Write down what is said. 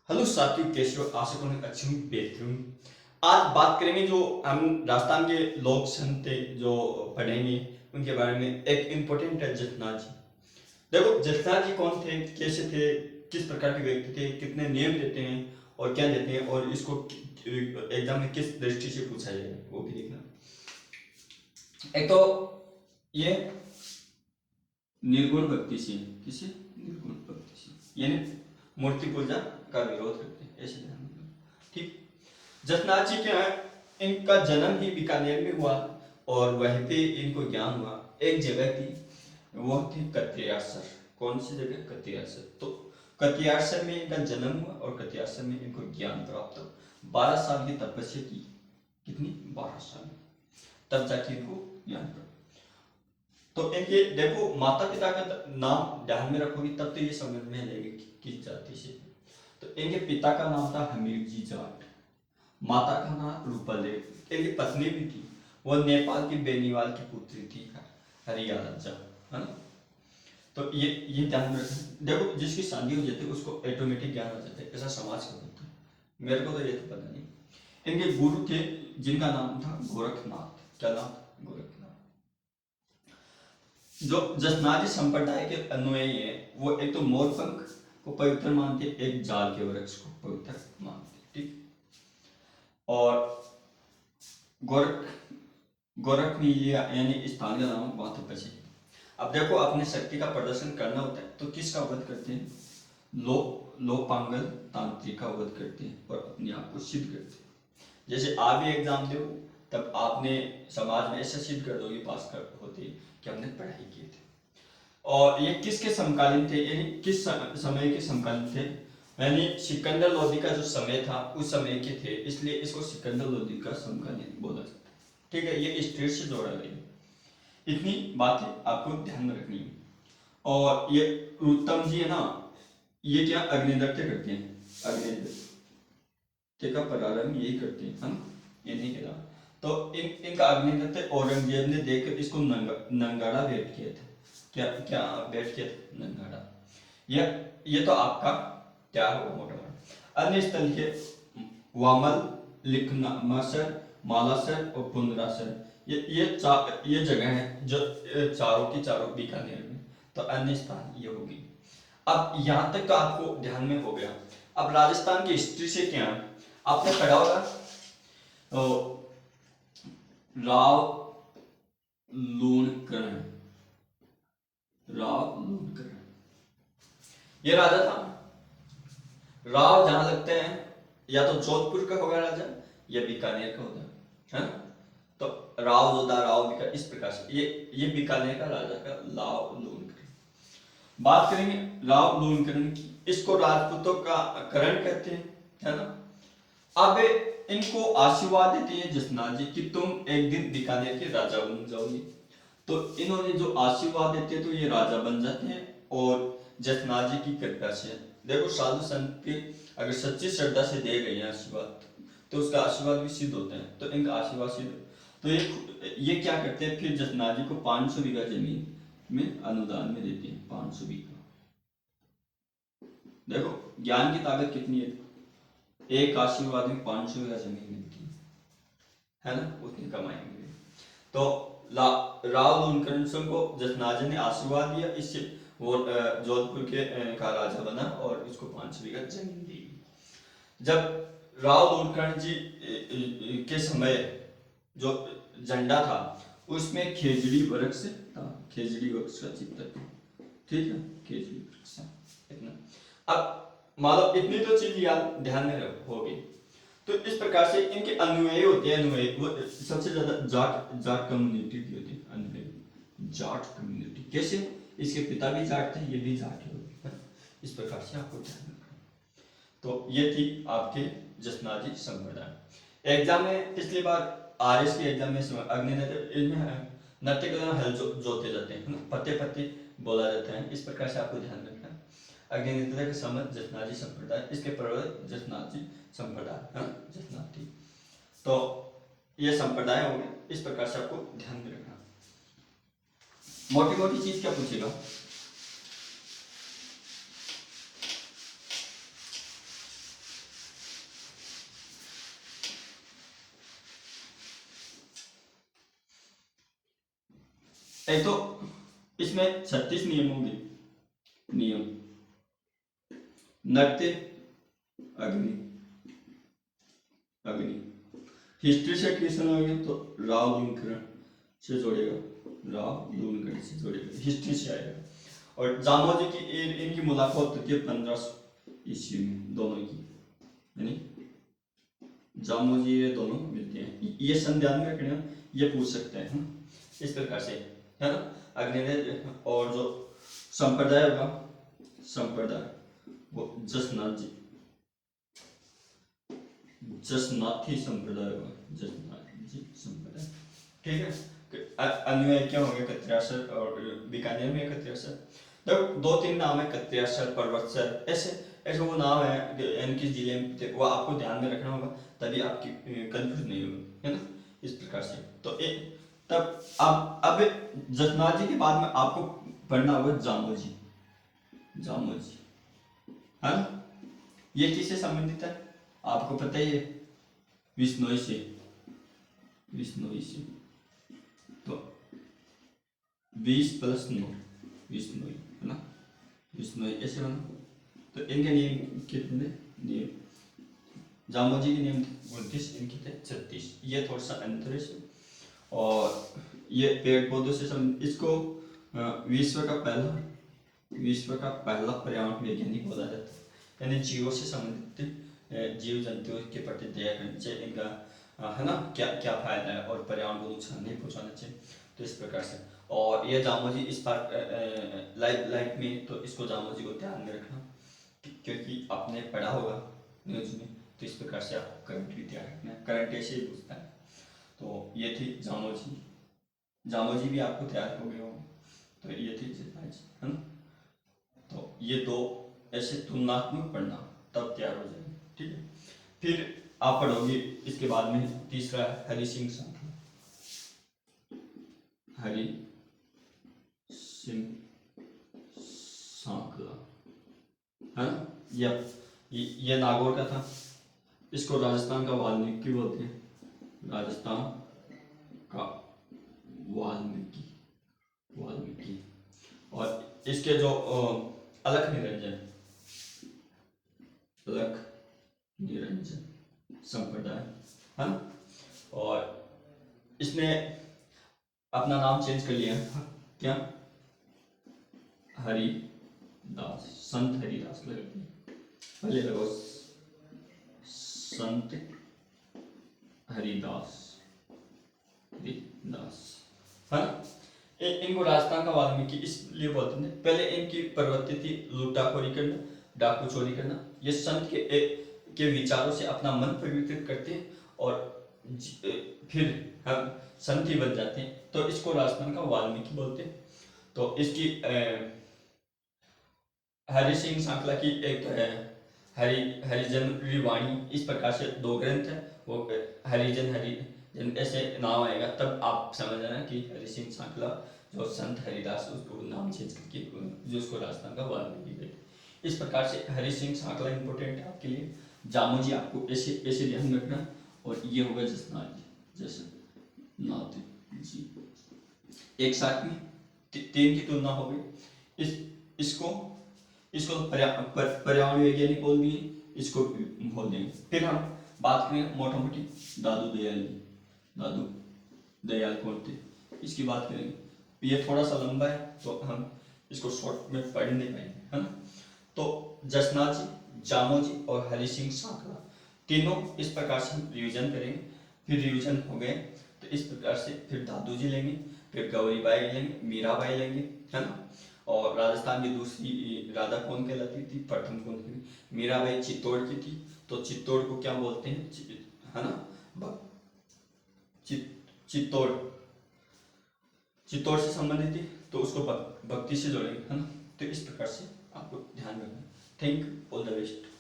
Hello साथियों, कैसे हो? आशा करूँ अच्छी हूँ, बेहतर हूँ। आज बात करेंगे जो हम राजस्थान के लोक संत थे जो पढ़ेंगे उनके बारे में। एक इम्पोर्टेंट है जसनाथ जी। देखो जसनाथ जी कौन थे, कैसे थे, किस प्रकार के व्यक्ति थे, कितने नियम देते हैं और क्या देते हैं, और इसको एग्जाम में किस दृष्टि से पूछा जाएगा वो भी देखना। एक तो ये निर्गुण भक्ति से, किसे निर्गुण भक्ति से, यानी मूर्ति पूजा का विरोध करते हैं, ऐसे ध्यान रखना। ठीक। जसनाथ जी क्या है, इनका जन्म ही बीकानेर में हुआ और वहीं पे इनको ज्ञान हुआ। एक जगह थी, वो थी कतियासर। कौन सी जगह? कतियासर। तो कतियासर में इनका जन्म हुआ और कतियासर में इनको ज्ञान प्राप्त हुआ। 12 साल की तपस्या की। कितनी? 12 साल। तब जाके इनको ज्ञान प्राप्त। तो इनके देखो माता पिता का नाम ध्यान में रखोगी तब तो ये समझ में आएगी किस जाति से। तो इनके पिता का नाम था हमीर जी जाट, माता का नाम रूपा देवी। इनकी पत्नी भी थी, वो नेपाल की बेनीवाल की पुत्री थी, हरियाणा जा, है ना। तो ये ध्यान में रखना। देखो जिसकी शादी हो जाती है उसको ऑटोमेटिक ज्ञान हो जाता है, ऐसा समाज का होता है। मेरे को तो ये तो पता नहीं। इनके गुरु थे जिनका नाम था गोरखनाथ। क्या नाम? गोरखनाथ। जो जसनाजी संप्रदाय के अनुयायी है वो एक तो मोरपंख को पवित्र मानते, एक जाल के वृक्ष को पवित्र मानते। ठीक। और गोरख गोरख में ये यानी स्थान का नाम बहुत बचे। अब देखो अपने शक्ति का प्रदर्शन करना होता है तो किसका वध करते हैं? लोपांगल तांत्रिक का वध करते हैं और अपने आप को सिद्ध करते हैं। जैसे आप भी एग्जाम दो तब आपने समाज में ऐसा सिद्ध कर दोगे, पास कर होते कि हमने पढ़ाई की थी। और ये किसके समकालीन थे, यानी किस समय के समकालीन थे? यानी सिकंदर लोदी का जो समय था उस समय के थे, इसलिए इसको सिकंदर लोदी का समकालीन बोला जाता है। ठीक है, ये स्टेट से जोड़ा गया। इतनी बातें आपको ध्यान में रखनी है। और ये उत्तम जी है ना, ये क्या अग्निदत्त करते हैं? अग्निदत्त का प्रारंभ यही करते हैं हम, ये नहीं कह रहा। तो इनका अग्निदत्त औरंगजेब ने देखकर इसको नंगाड़ा भेंट किया था। क्या क्या भेंट किया था? नंगाड़ा। ये तो आपका तैयार होगा मोटा मोटा। अन्य स्थल के वामल, लिखनासर, मालासर और पुंडरासर, ये जगह है जो चारों की चारों बीकानेर में। तो अन्य स्थान ये होगी। अब यहां तक तो आपको ध्यान में हो गया। अब राजस्थान की हिस्ट्री से क्या है आपने पढ़ा होगा। तो राव लूणकरण, राव लूणकरण ये राजा था। राव जहां लगते हैं या तो जोधपुर का होगा राजा या बीकानेर का होगा, है ना। तो राव जोधा, राव बीकानेर, इस प्रकार से ये बीकानेर का राजा का राव लूणकरण। बात करेंगे राव लूणकरण की, इसको राजपूतों का करण कहते हैं, है ना। अब इनको आशीर्वाद देते हैं जसनाथ जी कि तुम एक दिन बीकानेर के राजा बन जाओगे। तो इन्होंने जो आशीर्वाद देते हैं तो ये राजा बन जाते हैं। और जसनाथ जी की कृपा से देखो साधु संत के अगर सच्ची श्रद्धा से दे गए हैं आशीर्वाद तो उसका आशीर्वाद भी सिद्ध होता है। तो इनका आशीर्वाद सिद्ध, तो ये क्या करते हैं फिर जसनाथ जी को 500 बीघा जमीन में अनुदान में देते हैं। 500 बीघा। देखो ज्ञान की ताकत कितनी है। एक आशीर्वाद में 500 बीघा जमीन मिलती है ना, उतनी कमाएंगे। तो राव लूणकरण को जसनाथ जी ने आशीर्वाद दिया, इससे वो जोधपुर के का राजा बना और इसको 500 बीघा जमीन दी। जब राव लूणकरण जी के समय जो झंडा था उसमें खेजड़ी वृक्ष था, खेजड़ी वृक्ष का चित्र। ठीक है, खेजड़ी वृक्ष इतना। अब मान लो इतनी तो चीज याद ध्यान में होगी। तो इस प्रकार से इनके अनुयायी होते हैं। अनुयायी वो सबसे ज्यादा जाट जाट कम्युनिटी की होती है। अनुयायी जाट कम्युनिटी कैसे? इसके पिता भी जाट थे, ये भी जाट है। इस प्रकार से आपको ध्यान रखना। तो ये थी आपके जसनाजी संप्रदाय। एग्जाम में पिछली बार आरएस के एग्जाम में अग्नि नृत्य के दौरान हल जोते जाते हैं, पत्ते पत्ते बोला जाता है। इस प्रकार से आपको ध्यान रखना। अग्नि नृत्य के समय जसनाजी संप्रदाय, इसके प्रवर्तक जसनाजी संप्रदाय, जसनाती। तो ये संप्रदाय हो गए। इस प्रकार से आपको ध्यान में रखना। मोटी मोटी चीज क्या पूछेगा? एक तो इसमें 36 नियम होंगे। नियम नृत्य, अग्नि, अग्नि। हिस्ट्री से क्वेश्चन हो गया तो राव लूनकरण से जोड़ेगा, राव लूनकरण से जोड़ेगा, हिस्ट्री से आएगा। और जामोजी की इनकी मुलाकात होती है 1500 ईस्वी में, दोनों की, यानी जामोजी ये दोनों मिलते हैं। ये सन ध्यान में रखना, ये पूछ सकते हैं इस प्रकार से, है ना। अग्नि और जो संप्रदाय होगा, संप्रदाय वो जसनाथी, जसनाथी संप्रदाय होगा, जसनाथी संप्रदाय, ठीक है। अन्य क्या हो गया कत्यासर और बीकानेर में कत्यासर। तो 2-3 नाम है, कत्यासर, पर्वतसर, ऐसे ऐसे वो नाम है इनके जिले में थे, वो आपको ध्यान में रखना होगा, तभी आपकी कंफ्यूज नहीं होगी, है ना, इस प्रकार से। तो तब अब जसनाथ जी के बाद में आपको पढ़ना होगा जामोजी, जामोजी, है ना। ये किससे संबंधित है आपको पता ही है, विष्णोई से, विष्णोई से। तो 20 + 9 विष्णोई, है ना, विष्णोई ऐसे बना। तो इनके नियम कितने, नियम जामोजी के नियम 29, इनके थे 36। ये थोड़ा सा अंतर है। और ये पेड़ पौधों से इसको विश्व का पहला पर्यावरण वैज्ञानिक बोला जाता है, यानी जीवों से संबंधित जीव जंतुओं के प्रति दया करनी चाहिए, इनका है ना क्या क्या फायदा है, और पर्यावरण को नुकसान नहीं पहुंचाना चाहिए। तो इस प्रकार से, और ये जामोजी इस बार लाइफ में, तो इसको जामोजी को ध्यान में रखना, क्योंकि आपने पढ़ा होगा न्यूज में, तो इस प्रकार से आपको करंट भी ध्यान रखना है, करंट ऐसे ही पूछता है। तो ये थी जामोजी, जामोजी भी आपको तैयार हो गए होंगे। तो ये थी जसनाथी, है ना। तो ये 2 ऐसे तुलनात्मक पढ़ना, तब तैयार हो जाएंगे, ठीक है। फिर आप पढ़ोगे इसके बाद में तीसरा हरि सिंह सांखला, हरि सिंह सांखला, है ना। ये नागौर का था, इसको राजस्थान का वाल्मीकि बोलते हैं, राजस्थान का वाल्मीकि, वाल्मीकि। और इसके जो अलख निरंजन, अलख निरंजन संप्रदाय, है ना। और इसने अपना नाम चेंज कर लिया, क्या, हरिदास, संत हरिदास लगते हैं, पहले लगो संत हरिदास, हरिदास, है ना। इनको राजस्थान का वाल्मीकि इसलिए बोलते हैं। पहले इनकी प्रवृत्ति थी लूटाखोरी करना, डाकू चोरी करना। ये संत के विचारों से अपना मन परिवर्तित करते हैं, और फिर हम संत ही बन जाते हैं, तो इसको राजस्थान का वाल्मीकि बोलते हैं। तो इसकी हरि सिंह सांखला की एक है हरिजन वाणी, इस प्रकार से 2 ग्रंथ है, वो हरिजन ऐसे नाम आएगा, तब आप समझ जाना कि हरि सिंह सांखला जो संत हरिदास, उसको नाम चेंज करके जो उसको राजस्थान का वाल्मीकि कहते हैं। इस प्रकार से हरि सिंह सांखला इंपॉर्टेंट है आपके लिए। जामोजी आपको ऐसे ऐसे ध्यान रखना, और ये होगा जसनाथ जी, जसनाथ जी। एक साथ में 3 की तुलना हो गई। इसको पर्यावरण वैज्ञानिक बोल दिए, इसको बोल देंगे। फिर हम बात करें मोटा मोटी दादू दयाल जी, दादू दयाल कौन थे, इसकी बात करेंगे। ये थोड़ा सा लंबा है, तो हम इसको शॉर्ट में पढ़ नहीं पाएंगे, है ना। तो जसनाथ जी, जामोजी और हरि सिंह सांखला, तीनों इस प्रकार से हम रिविजन करेंगे। फिर रिविजन हो गए तो इस प्रकार से फिर दादू जी लेंगे, फिर गौरीबाई लेंगे, मीराबाई लेंगे, है ना। और राजस्थान की दूसरी राधा कौन कहलाती थी, प्रथम कौन थी, मीराबाई चित्तौड़ की थी। तो चित्तौड़ को क्या बोलते हैं, है ना, चित्तौड़, चित्तौड़ से संबंधित थी, तो उसको भक्ति से जोड़ेंगे, है ना। तो इस प्रकार से आपको ध्यान रखना। Thank you, all the best.